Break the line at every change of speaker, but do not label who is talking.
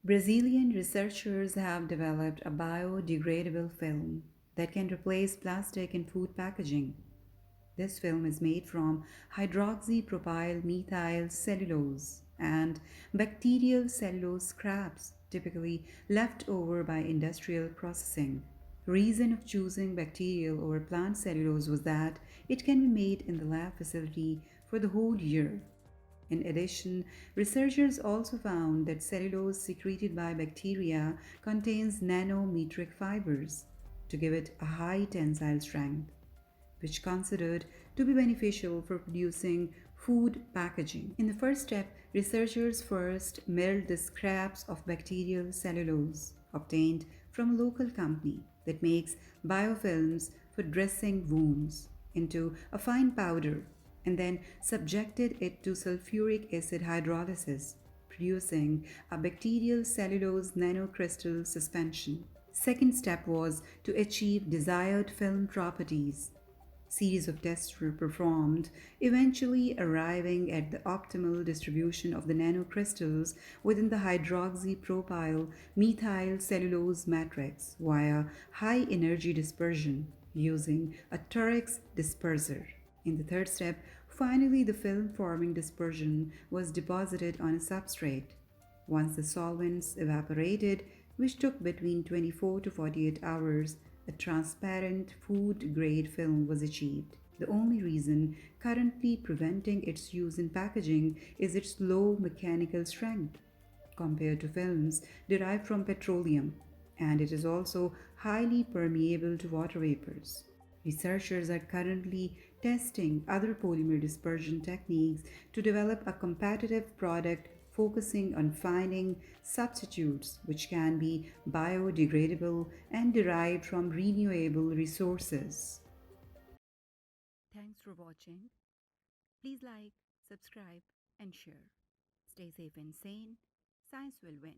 Brazilian researchers have developed a biodegradable film that can replace plastic in food packaging. This film is made from hydroxypropyl methyl cellulose and bacterial cellulose scraps, typically left over by industrial processing. Reason of choosing bacterial over plant cellulose was that it can be made in the lab facility for the whole year. In addition, researchers also found that cellulose secreted by bacteria contains nanometric fibers to give it a high tensile strength, which considered to be beneficial for producing food packaging. In the first step, researchers first milled the scraps of bacterial cellulose obtained from a local company that makes biofilms for dressing wounds into a fine powder and then subjected it to sulfuric acid hydrolysis, producing a bacterial cellulose nanocrystal suspension. Second step was to achieve desired film properties. Series of tests were performed, eventually arriving at the optimal distribution of the nanocrystals within the hydroxypropyl methyl cellulose matrix via high energy dispersion using a Turex disperser. In the third step, finally the film forming dispersion was deposited on a substrate. Once the solvents evaporated, which took between 24 to 48 hours, a transparent food grade film was achieved. The only reason currently preventing its use in packaging is its low mechanical strength compared to films derived from petroleum, and it is also highly permeable to water vapors. Researchers are currently testing other polymer dispersion techniques to develop a competitive product focusing on finding substitutes which can be biodegradable and derived from renewable resources. Thanks for watching. Please like, subscribe, and share. Stay safe and sane. Science will win.